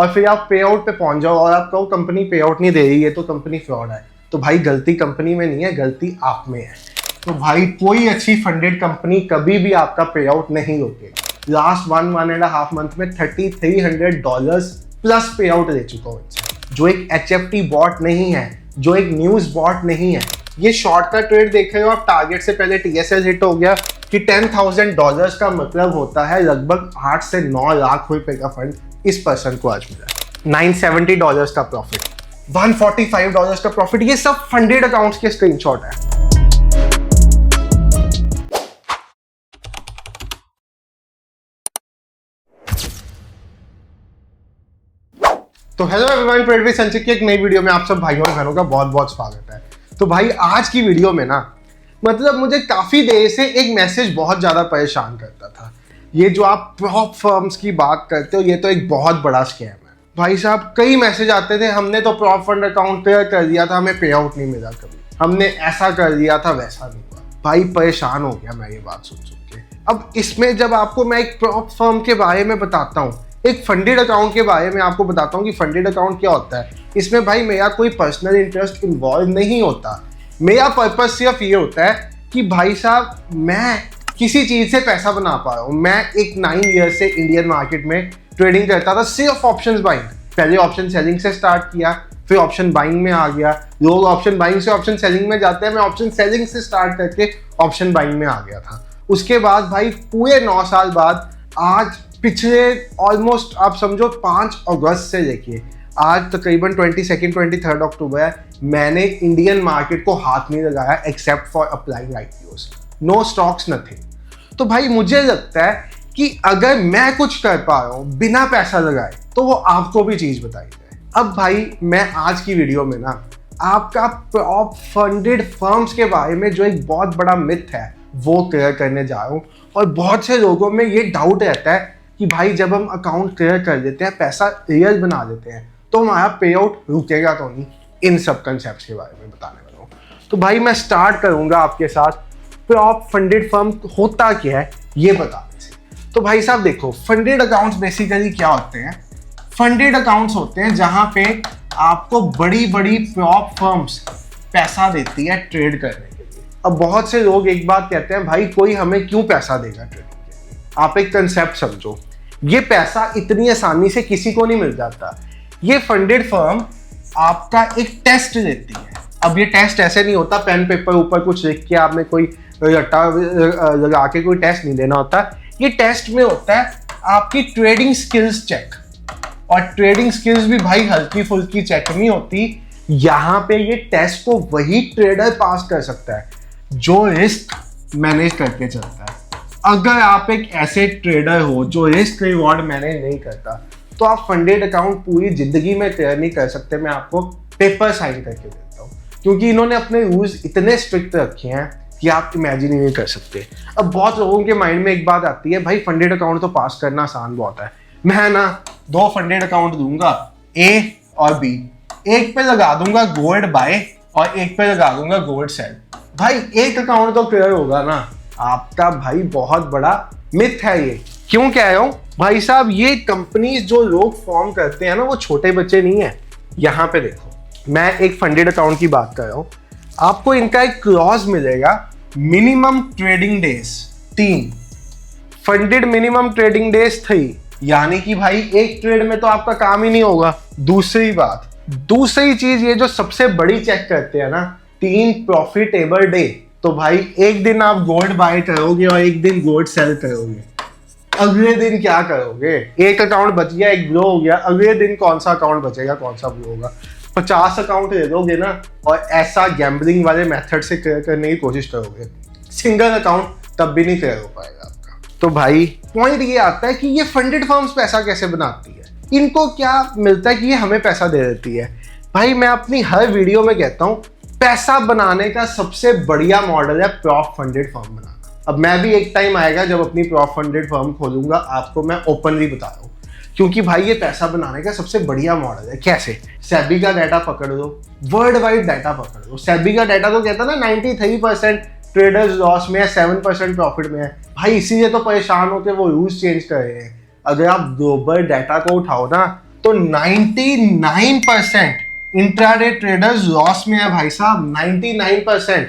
और फिर आप पे आउट पे पहुंच जाओ और आप कहो कंपनी पे आउट नहीं दे रही है तो कंपनी फ्रॉड है, तो भाई गलती कंपनी में नहीं है, गलती आप में है। तो भाई कोई अच्छी फंडेड कंपनी कभी भी आपका पे आउट नहीं रोकेगी। लास्ट 1.5 मंथ में $3,300 प्लस पे आउट दे चुका हूँ, जो एक HFT बॉट नहीं है, जो एक न्यूज बॉट नहीं है। ये शॉर्ट का ट्रेड देख रहे हो आप, टारगेट से पहले TSL हिट हो गया कि $10,000 का मतलब होता है लगभग 8 से 9 लाख रुपए का फंड इस पर्सन को आज मिला। $970 का प्रॉफिट, $145 का प्रॉफिट, ये सब फंडेड अकाउंट्स के स्क्रीनशॉट है। तो हेलो एवरीवन, ट्रेड विद संचित की एक नई वीडियो में आप सब भाइयों और बहनों का बहुत बहुत स्वागत है। तो भाई आज की वीडियो में ना, मतलब मुझे काफी देर से एक मैसेज बहुत ज्यादा परेशान करता था। ये जो आप प्रॉप फर्म्स की बात करते हो, ये तो एक बहुत बड़ा स्कैम है भाई साहब। कई मैसेज आते थे, हमने तो प्रॉप फंड अकाउंट क्लियर कर दिया था, हमें पे आउट नहीं मिला कभी, हमने ऐसा कर दिया था वैसा नहीं हुआ। भाई परेशान हो गया मैं ये बात सुन के। अब इसमें जब आपको मैं एक प्रॉप फर्म के बारे में बताता हूँ, एक फंडेड अकाउंट के बारे में आपको बताता हूँ कि फंडेड अकाउंट क्या होता है, इसमें भाई मेरा कोई पर्सनल इंटरेस्ट इन्वॉल्व नहीं होता। मेरा पर्पस सिर्फ ये होता है कि भाई साहब मैं किसी चीज से पैसा बना पा रहा हूँ। मैं एक 9 ईयर से इंडियन मार्केट में ट्रेडिंग करता था, सिर्फ ऑप्शंस बाइंग। पहले ऑप्शन सेलिंग से स्टार्ट किया, फिर ऑप्शन बाइंग में आ गया। लोग ऑप्शन बाइंग से ऑप्शन सेलिंग में जाते हैं, मैं ऑप्शन सेलिंग से स्टार्ट करके ऑप्शन बाइंग में आ गया था। उसके बाद भाई पूरे 9 साल बाद आज पिछले ऑलमोस्ट आप समझो 5 अगस्त से लेके आज तकरीबन 23 अक्टूबर है, मैंने इंडियन मार्केट को हाथ नहीं लगाया except for applying IPOs, no stocks nothing. तो भाई मुझे लगता है कि अगर मैं कुछ कर पा रहा हूँ बिना पैसा लगाए तो वो आपको भी चीज बताई जाए। अब भाई मैं आज की वीडियो में ना आपका प्रॉप फंडेड फर्म्स के बारे में जो एक बहुत बड़ा मिथ है वो क्लियर करने जा रहा हूँ। और बहुत से लोगों में ये डाउट रहता है कि भाई जब हम अकाउंट क्लियर कर देते हैं, पैसा रियल बना देते हैं, तो हमारा पे आउट रुकेगा तो नहीं। इन सब कंसेप्ट के बारे में बताने वाला हूँ। तो भाई मैं स्टार्ट करूंगा आपके साथ प्रॉप फंडेड फर्म होता क्या है ये बताने से। तो भाई साहब देखो, फंडेड अकाउंट्स बेसिकली क्या होते हैं? फंडेड अकाउंट्स होते हैं जहां पे आपको बड़ी बड़ी प्रॉप फर्म्स पैसा देती है ट्रेड करने के लिए। अब बहुत से लोग एक बात कहते हैं, भाई कोई हमें क्यों पैसा देगा ट्रेडिंग के लिए? आप एक कंसेप्ट समझो, ये पैसा इतनी आसानी से किसी को नहीं मिल जाता। ये फंडेड फर्म आपका एक टेस्ट लेती है। अब ये टेस्ट ऐसे नहीं होता पेन पेपर ऊपर कुछ लिख के आपने कोई रट्टा लगा के कोई टेस्ट नहीं देना होता। ये टेस्ट में होता है आपकी ट्रेडिंग स्किल्स चेक, और ट्रेडिंग स्किल्स भी भाई हल्की फुल्की चेक नहीं होती। यहाँ पे ये टेस्ट को वही ट्रेडर पास कर सकता है जो रिस्क मैनेज करके चलता है। अगर आप एक ऐसे ट्रेडर हो जो रिस्क रिवॉर्ड मैनेज नहीं करता, तो आप फंडेड अकाउंट पूरी जिंदगी में क्लियर नहीं कर सकते। मैं आपको पेपर साइन करके देता हूँ, क्योंकि इन्होंने अपने रूल्स इतने स्ट्रिक्ट रखे हैं कि आप इमेजिन ही नहीं कर सकते। अब बहुत लोगों के माइंड में एक बात आती है, भाई फंडेड अकाउंट तो पास करना आसान बहुत है, मैं ना 2 फंडेड अकाउंट दूंगा, A और B, एक पे लगा दूंगा गोल्ड बाय और एक पे लगा दूंगा गोल्ड सेल। भाई एक अकाउंट तो क्लियर होगा ना आपका। भाई बहुत बड़ा मिथ है ये। क्यों कह रहा हूं भाई साहब? ये कंपनीज जो लोग फॉर्म करते हैं ना, वो छोटे बच्चे नहीं है। यहाँ पे देखो, मैं एक फंडेड अकाउंट की बात कर रहा हूँ। आपको इनका एक क्लॉज मिलेगा, minimum trading days 3, funded minimum trading days 3, यानी कि भाई एक ट्रेड में तो आपका काम ही नहीं होगा। दूसरी चीज, ये जो सबसे बड़ी चेक करते हैं ना, 3 प्रॉफिटेबल डे। तो भाई एक दिन आप गोल्ड बाय करोगे और एक दिन गोल्ड सेल करोगे, अगले दिन क्या करोगे? एक अकाउंट बच गया, एक ब्लो हो गया, अगले दिन कौन सा अकाउंट बचेगा, कौन सा ब्लो होगा? 50 अकाउंट ले दोगे ना, और ऐसा गैम्बलिंग वाले मेथड से क्लियर करने की कोशिश करोगे, सिंगल अकाउंट तब भी नहीं क्लियर हो पाएगा आपका। तो भाई पॉइंट ये आता है कि ये फंडेड फर्म्स पैसा कैसे बनाती है, इनको क्या मिलता है कि ये हमें पैसा दे देती है? भाई मैं अपनी हर वीडियो में कहता हूँ, पैसा बनाने का सबसे बढ़िया मॉडल है प्रॉप फंडेड फर्म बनाना। अब मैं भी एक टाइम आएगा जब अपनी प्रॉप फंडेड फर्म खोलूंगा, आपको मैं ओपनली बता रहा हूँ, क्योंकि भाई ये पैसा बनाने का सबसे बढ़िया मॉडल है। कैसे? सेबी का डाटा पकड़ लो, वर्ल्ड वाइड डाटा पकड़ लो। सेबी का डाटा तो कहता है ना 93% ट्रेडर्स लॉस में है, 7% प्रॉफिट में है। भाई इसीलिए तो परेशान होकर वो रूल्स चेंज कर रहे हैं। अगर आप ग्लोबल डाटा को उठाओ ना, तो 99% इंट्राडे ट्रेडर्स लॉस में है भाई साहब, 99%।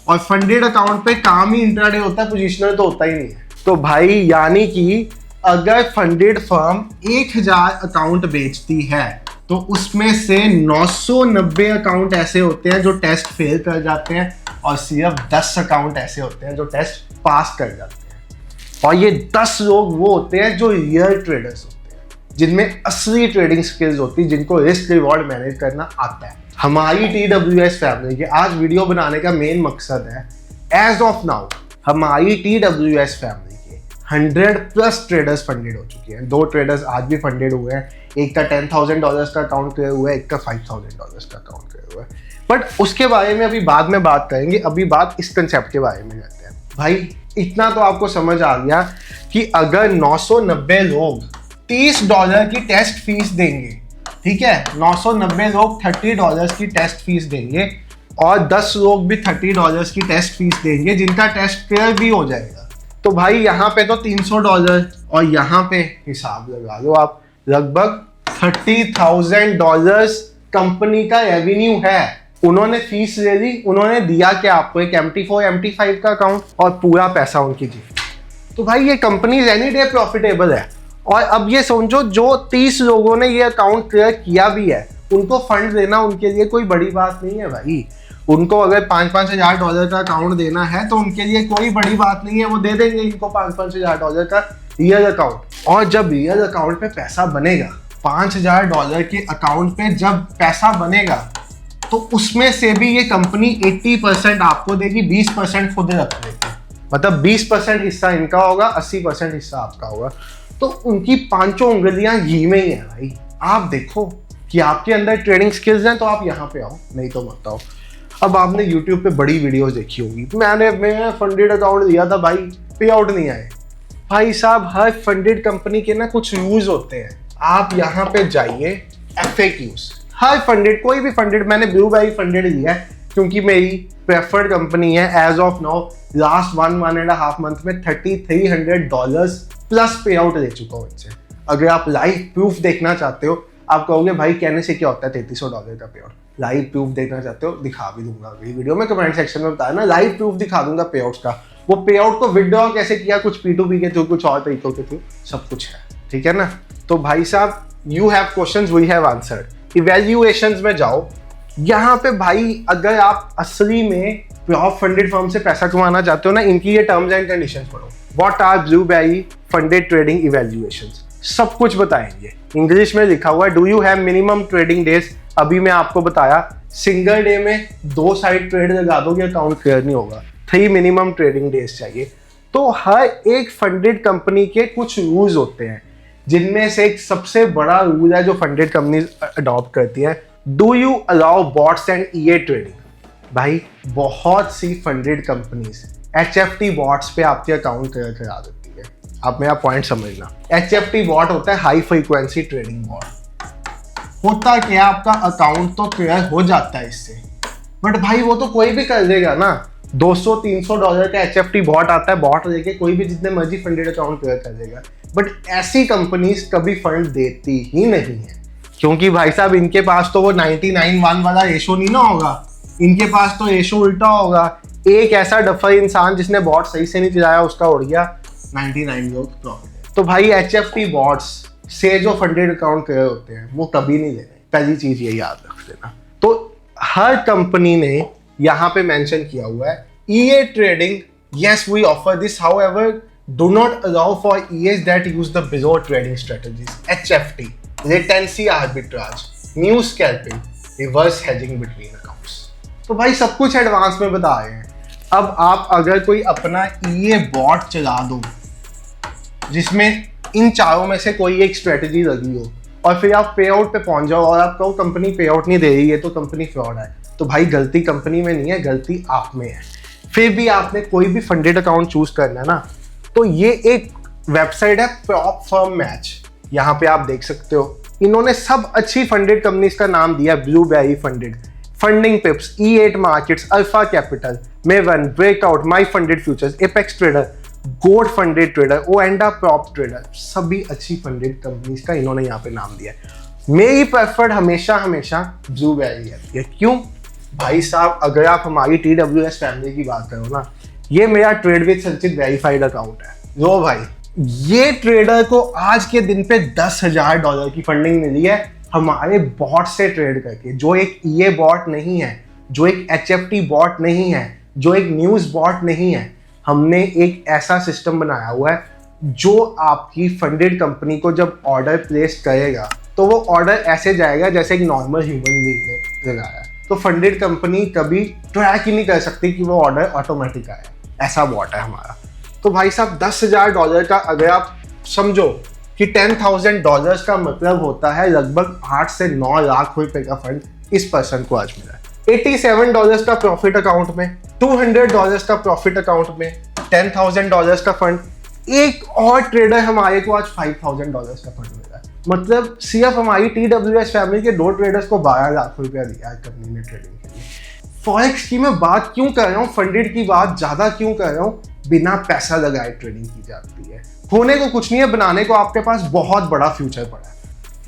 और फंडेड अकाउंट पे काम ही इंट्राडे होता है, पोजिशनल तो होता ही नहीं है। तो भाई यानी कि अगर फंडेड फर्म 1000 अकाउंट बेचती है तो उसमें से 990 अकाउंट ऐसे होते हैं जो टेस्ट फेल कर जाते हैं और सिर्फ 10 अकाउंट ऐसे होते हैं जो टेस्ट पास कर जाते हैं। और ये 10 लोग वो होते हैं जो रियल ट्रेडर्स होते हैं, जिनमें असली ट्रेडिंग स्किल्स होती है, जिनको रिस्क रिवॉर्ड मैनेज करना आता है। हमारी TWS फैमिली के आज वीडियो बनाने का मेन मकसद है, एज ऑफ नाउ हमारी TWS फैमिली के 100+ ट्रेडर्स फंडेड हो चुके हैं। 2 ट्रेडर्स आज भी फंडेड हुए हैं, एक का $10,000 का अकाउंट क्लियर हुआ है, एक का $5,000 का अकाउंट क्लियर हुआ है। बट उसके बारे में अभी बाद में बात करेंगे, अभी बात इस कंसेप्ट के बारे में करते हैं। भाई इतना तो आपको समझ आ गया कि अगर 990 लोग $30 की टेस्ट फीस देंगे, ठीक है, 990 लोग $30 की टेस्ट फीस देंगे और 10 लोग भी $30 की टेस्ट फीस देंगे जिनका टेस्ट क्लियर भी हो जाएगा, तो भाई यहाँ पे तो $300 और यहाँ पे हिसाब लगा लो आप, लगभग $30,000 कंपनी का रेवेन्यू है। उन्होंने फीस ले ली, उन्होंने दिया क्या आपको, एक MT4 MT5 का अकाउंट और पूरा पैसा उनकी जी। तो भाई ये कंपनी एनी डे प्रॉफिटेबल है। और अब ये समझो जो 30 लोगों ने ये अकाउंट क्लियर किया भी है, उनको फंड देना उनके लिए कोई बड़ी बात नहीं है भाई। उनको अगर $5-5 हज़ार का अकाउंट देना है तो उनके लिए कोई बड़ी बात नहीं है, वो दे देंगे इनको $5-5 हज़ार का रियल अकाउंट। और जब रियल अकाउंट पे पैसा बनेगा, $5,000 के अकाउंट पे जब पैसा बनेगा, तो उसमें से भी ये कंपनी 80% आपको देगी, 20% खुद रख लेगी। मतलब 20% हिस्सा इनका होगा, 80% हिस्सा आपका होगा। तो उनकी 5 उंगलियां घी में ही है भाई। आप देखो कि आपके अंदर ट्रेडिंग स्किल्स हैं तो आप यहाँ पे आओ, नहीं तो मत आओ। अब आपने YouTube पे बड़ी वीडियोस देखी होगी, मैं फंडेड अकाउंट दिया था भाई, पे आउट नहीं आए। भाई साहब हर फंडेड कंपनी के ना कुछ रूल्स होते हैं, आप यहाँ पे जाइए, FAQs। हर फंडेड, कोई भी फंडेड, मैंने ब्लूबेरी फंडेड लिया है क्योंकि मेरी प्रेफर्ड कंपनी है। As of now last 1.5 month में $3,300 प्लस पे आउट ले चुका हूँ इनसे। अगर आप लाइव प्रूफ देखना चाहते हो, आप कहोगे भाई कहने से क्या होता है $3,300 का पे आउट। लाइव प्रूफ देखना चाहते हो, दिखा भी दूंगा अगली वीडियो में, कमेंट सेक्शन में बताया ना, लाइव प्रूफ दिखा दूंगा पे आउट का। वो पे आउट को विड्रॉ कैसे किया, कुछ P2P के थ्रू, कुछ और तरीकों के थ्रू, सब कुछ है, ठीक है ना। तो भाई साहब you have questions, we have answered. Evaluations में जाओ, यहाँ पे भाई अगर आप असली में प्रॉप फंडेड फर्म से पैसा कमाना चाहते हो ना, इनकी ये टर्म्स एंड कंडीशंस पढ़ो। What are Blueberry funded trading evaluations, सब कुछ बताएंगे। इंग्लिश में लिखा हुआ है, do you have minimum trading days. अभी मैं आपको बताया, सिंगल डे में 2 साइड ट्रेड लगा दोगे अकाउंट क्लियर नहीं होगा, 3 मिनिमम ट्रेडिंग डेज चाहिए। तो हर एक फंडेड कंपनी के कुछ रूल्स होते हैं, जिनमें से एक सबसे बड़ा रूल है जो फंडेड कंपनी अडॉप्ट करती है, do you allow bots and EA trading. भाई बहुत सी फंडेड कंपनीज HFT बॉट्स पे आपके अकाउंट क्लियर करा देती है। आप मेरा पॉइंट समझना, HFT बॉट होता है हाई फ्रीक्वेंसी ट्रेडिंग बॉट। होता क्या, आपका अकाउंट तो क्लियर हो जाता है इससे, बट भाई वो तो कोई भी कर देगा ना। $200-300 का HFT बॉट आता है, बॉट लेके कोई भी जितने मर्जी फंडेड अकाउंट क्लियर कर देगा। बट ऐसी कंपनीज कभी फंड देती ही नहीं है, क्योंकि भाई साहब इनके पास तो वो 99:1 वाला रेशो नहीं ना होगा, इनके पास तो रेशो उल्टा होगा। एक ऐसा डफर इंसान जिसने बॉट सही से नहीं चलाया, उसका उड़ गया 99 लोग प्रॉफिट। तो भाई HFT बॉट्स से जो फंडेड अकाउंट क्लियर होते हैं वो कभी नहीं लेने, पहली चीज ये याद रख लेना। तो हर कंपनी ने यहाँ पे मेंशन किया हुआ है EA trading, yes we offer this, however do not allow for EAs that use the below trading strategies, HFT, latency arbitrage, new scalping, reverse hedging between accounts। तो भाई सब कुछ एडवांस में बता रहे हैं। अब आप अगर कोई अपना EA बॉट चला दो जिसमें इन चारों में से कोई एक स्ट्रेटजी लगी हो और फिर आप पे आउट पे पहुंच जाओ और आप कहो कंपनी पे आउट नहीं दे रही है तो कंपनी फ्रॉड है, तो भाई गलती कंपनी में नहीं है, गलती आप में है। फिर भी आपने कोई भी फंडेड अकाउंट चूज करना है ना, तो ये एक वेबसाइट है प्रॉप फर्म मैच, यहाँ पे आप देख सकते हो। इन्होंने सब अच्छी फंडेड कंपनीज का नाम दिया, blueberry funded, funding pips, E8 markets, alpha capital, maven, breakout, my funded futures, apex trader, goat funded trader, OANDA prop trader, सभी अच्छी फंडेड कंपनीज का इन्होंने यहाँ पे नाम दिया है। मेरी प्रेफर्ड हमेशा ब्लूबेरी है। क्यों भाई साहब, अगर आप हमारी TWS फैमिली की बात करो ना, ये मेरा ट्रेड विद संचित वेरीफाइड अकाउंट है। लो भाई, ये ट्रेडर को आज के दिन पे $10,000 की फंडिंग मिली है हमारे बॉट से ट्रेड करके, जो एक EA बॉट नहीं है, जो एक HFT बॉट नहीं है, जो एक न्यूज़ बॉट नहीं है। हमने एक ऐसा सिस्टम बनाया हुआ है जो आपकी फंडेड कंपनी को जब ऑर्डर प्लेस करेगा तो वो ऑर्डर ऐसे जाएगा जैसे एक नॉर्मल ह्यूमन बीइंग ने लगाया। तो फंडेड कंपनी कभी ट्रैक ही नहीं कर सकती कि वो ऑर्डर ऑटोमेटिक आया। ऐसा बॉट है हमारा। तो भाई साहब, $10,000 का अगर आप समझो कि $10,000 का मतलब होता है लगभग 8 से 9 लाख रुपए का फंड इस पर्सन को आज मिला है। $87 का प्रॉफिट अकाउंट में, $200 का प्रॉफिट अकाउंट में, $10,000 का फंड। एक और ट्रेडर हमारे को आज $5,000 का फंड मिला है। मतलब सिर्फ हमारी TWS फैमिली के 2 ट्रेडर्स को 12 लाख रुपया दिया है कंपनी ने ट्रेडिंग के लिए। फॉरेक्स की मैं बात क्यों कर रहा हूँ, फंडेड की बात ज्यादा क्यों कर रहा हूँ? बिना पैसा लगाए ट्रेडिंग की जाती है। होने को कुछ नहीं है, बनाने को आपके पास बहुत बड़ा फ्यूचर पड़ा है।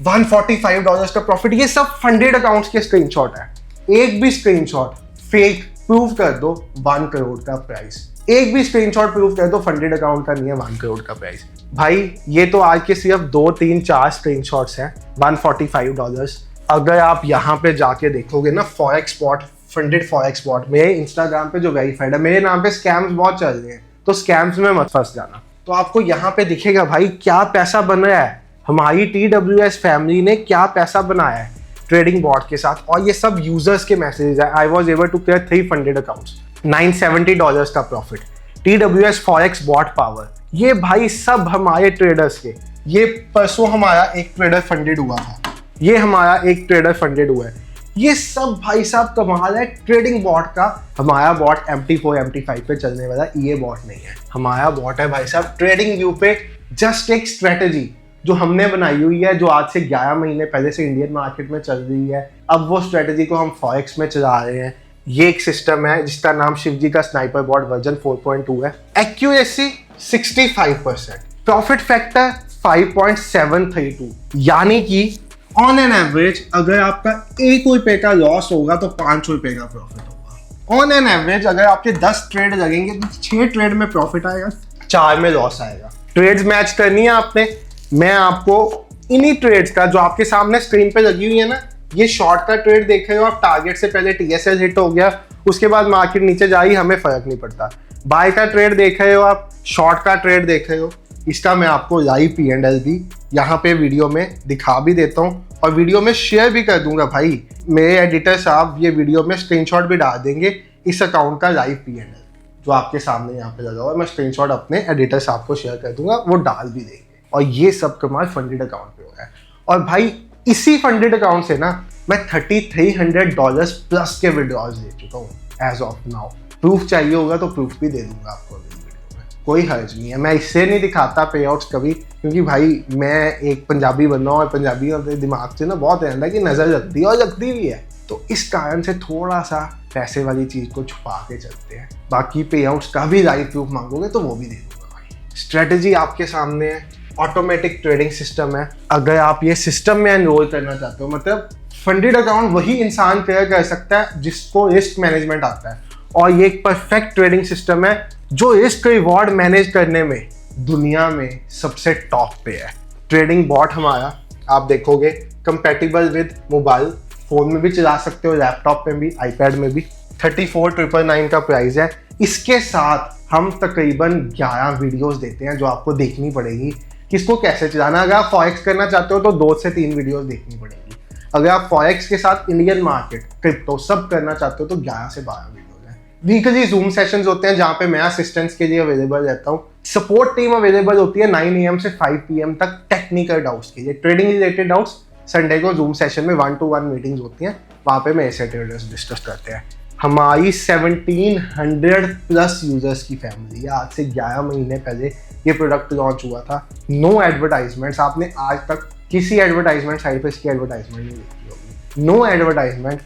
$145 का प्रॉफिट, ये सब फंडेड अकाउंट्स के स्क्रीनशॉट है। एक भी स्क्रीनशॉट फेक प्रूव कर दो 1 करोड़ का प्राइस, एक भी स्क्रीनशॉट प्रूव कर दो फंडेड अकाउंट का नहीं है 1 करोड़ का प्राइस। भाई ये तो आज के सिर्फ 2, 3, 4 स्क्रीनशॉट्स हैं। $145। अगर आप यहाँ पे जाके देखोगे ना, forex spot, funded forex spot, मेरे इंस्टाग्राम पे जो वेरीफाइड है, मेरे नाम पे स्कैम्स बहुत चल रहे हैं, तो स्कैम्स में मत फंस जाना। तो आपको यहाँ पे दिखेगा भाई क्या पैसा बन रहा है। हमारी TWS फैमिली ने क्या पैसा बनाया है ट्रेडिंग बॉट के साथ, और ये सब यूजर्स के मैसेजेस है। I was able to clear 3 funded accounts, $970 का profit, TWS forex bot power, ये भाई सब हमारे ट्रेडर्स के। ये परसों हमारा एक ट्रेडर फंडेड हुआ था, ये हमारा एक ट्रेडर फंडेड हुआ है। ये सब भाई साहब कमाल है ट्रेडिंग बॉट का। हमारा बॉट MT4 MT5 पे चलने वाला EA बॉट नहीं है, हमारा बॉट है भाई साहब ट्रेडिंग व्यू पे। जस्ट एक स्ट्रेटेजी जो हमने बनाई हुई है, जो आज से 11 महीने पहले से इंडियन मार्केट में चल रही है। अब वो स्ट्रेटेजी को हम फॉरेक्स में चला रहे हैं। ये एक सिस्टम है जिसका नाम शिवजी का स्नाइपर बॉट वर्जन 4.2 है। एक्यूरेसी 65%, प्रॉफिट फैक्टर 5.732, यानी कि ऑन एन एवरेज अगर आपका ₹1 का लॉस होगा तो ₹5 का प्रॉफिट होगा। ऑन एन एवरेज अगर आपके 10 ट्रेड लगेंगे तो 6 ट्रेड में प्रॉफिट आएगा, 4 में लॉस आएगा। ट्रेड्स मैच करनी है आपने, मैं आपको इन्हीं ट्रेड्स का जो आपके सामने स्क्रीन पे लगी हुई है ना, ये शॉर्ट का ट्रेड देख रहे हो आप, टारगेट से पहले TSL हिट हो गया, उसके बाद मार्केट नीचे जा रही, हमें फर्क नहीं पड़ता। बाय का ट्रेड देख रहे हो आप, शॉर्ट का ट्रेड देख रहे हो, इसका मैं आपको लाइव P&L भी यहाँ पे वीडियो में दिखा भी देता हूँ और वीडियो में शेयर भी कर दूंगा। भाई मेरे एडिटर साहब ये वीडियो में स्क्रीनशॉट भी डाल देंगे इस अकाउंट का लाइव P&L जो आपके सामने यहाँ पे लगा हुआ है। मैं स्क्रीनशॉट अपने एडिटर साहब को शेयर कर दूंगा, वो डाल भी देंगे। और ये सब कमाल फंडेड अकाउंट पे हो रहा है। और भाई इसी फंडेड अकाउंट से ना मैं $3,300 प्लस के विड्रॉल्स दे चुका हूँ एज ऑफ नाउ। प्रूफ चाहिए होगा तो प्रूफ भी दे दूंगा आपको अगली वीडियो में, कोई हर्ज नहीं है। मैं इससे नहीं दिखाता पे आउट्स कभी, क्योंकि भाई मैं एक पंजाबी बंदा हूँ और पंजाबी अपने दिमाग से ना बहुत रहता है कि नजर लगती है और लगती भी है, तो इस कारण से थोड़ा सा पैसे वाली चीज को छुपा के चलते हैं। बाकी पे आउट्स का भी लाइव प्रूफ मांगोगे तो वो भी दे दूंगा भाई। स्ट्रेटेजी आपके सामने है, ऑटोमेटिक ट्रेडिंग सिस्टम है। अगर आप ये सिस्टम में एनरोल करना चाहते हो, मतलब फंडेड अकाउंट वही इंसान क्लियर कर सकता है जिसको रिस्क मैनेजमेंट आता है, और ये एक परफेक्ट ट्रेडिंग सिस्टम है जो रिस्क रिवॉर्ड मैनेज करने में दुनिया में सबसे टॉप पे है। ट्रेडिंग बॉट हमारा आप देखोगे कंपैटिबल विद मोबाइल फोन में भी चला सकते हो, लैपटॉप में भी, आईपैड में भी। 34,999 का प्राइस है। इसके साथ हम तकरीबन 11 वीडियोस देते हैं जो आपको देखनी पड़ेगी किसको कैसे चलाना। अगर आप फॉरेक्स करना चाहते हो तो 2 से 3 वीडियोस देखनी पड़ेगी। अगर आप फॉरेक्स के साथ इंडियन मार्केट, क्रिप्टो सब करना चाहते हो तो 11 से 12 वीडियोस हैं। वीकली जूम सेशंस होते हैं जहाँ पे मैं असिस्टेंस के लिए अवेलेबल रहता हूँ। सपोर्ट टीम अवेलेबल होती है 9 AM से 5 PM तक टेक्निकल डाउट्स के लिए। ट्रेडिंग रिलेटेड डाउट्स संडे को जूम सेशन में 1-to-1 मीटिंग्स होती हैं, वहाँ पे मैं ऐसे ट्रेडर्स डिस्कस करते हैं। हमारी 1700 प्लस यूजर्स की फैमिली है। आज से 11 महीने पहले ये प्रोडक्ट लॉन्च हुआ था। नो एडवर्टाइजमेंट्स, आपने आज तक किसी एडवर्टाइजमेंट साइट पे इसकी एडवर्टाइजमेंट नहीं देखी होगी। No advertisement,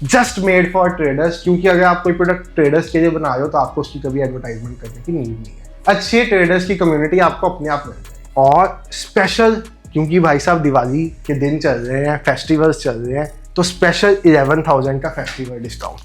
just made for traders, क्योंकि अगर आप कोई प्रोडक्ट ट्रेडर्स के लिए बना रहे हो तो आपको उसकी कभी एडवर्टाइजमेंट करने की नीड नहीं है। अच्छे ट्रेडर्स की कम्युनिटी आपको अपने आप मिल जाएगी। और स्पेशल, क्योंकि भाई साहब दिवाली के दिन चल रहे हैं, फेस्टिवल्स चल रहे हैं, तो स्पेशल 11,000 का फेस्टिवल डिस्काउंट।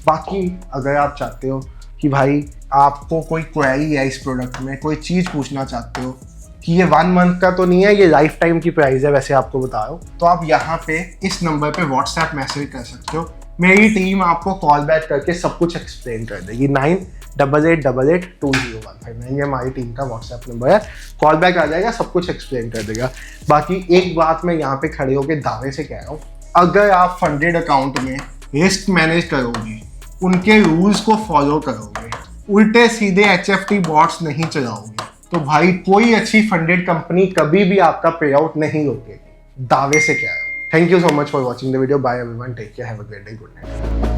बाकी अगर आप चाहते हो कि भाई आपको कोई क्वेरी है इस प्रोडक्ट में, कोई चीज़ पूछना चाहते हो कि ये 1 मंथ का तो नहीं है, ये लाइफ टाइम की प्राइस है वैसे आपको बता रहा हूँ, तो आप यहाँ पे इस नंबर पे व्हाट्सएप मैसेज कर सकते हो। मेरी टीम आपको कॉल बैक करके सब कुछ एक्सप्लेन कर देगी। 9888820159 ये हमारी टीम का व्हाट्सएप नंबर है। कॉल बैक आ जाएगा, सब कुछ एक्सप्लेन कर देगा। बाकी एक बात मैं यहाँ पे खड़े होकर दावे से कह रहा हूँ, अगर आप फंडेड अकाउंट में रिस्क मैनेज करोगे, उनके रूल्स को फॉलो करोगे, उल्टे सीधे HFT बॉट्स नहीं चलाओगे, तो भाई कोई अच्छी फंडेड कंपनी कभी भी आपका पे आउट नहीं रोकेगी। दावे से कह रहा हूँ। Thank you so much for watching the video. Bye everyone, take care, have a great day, good night.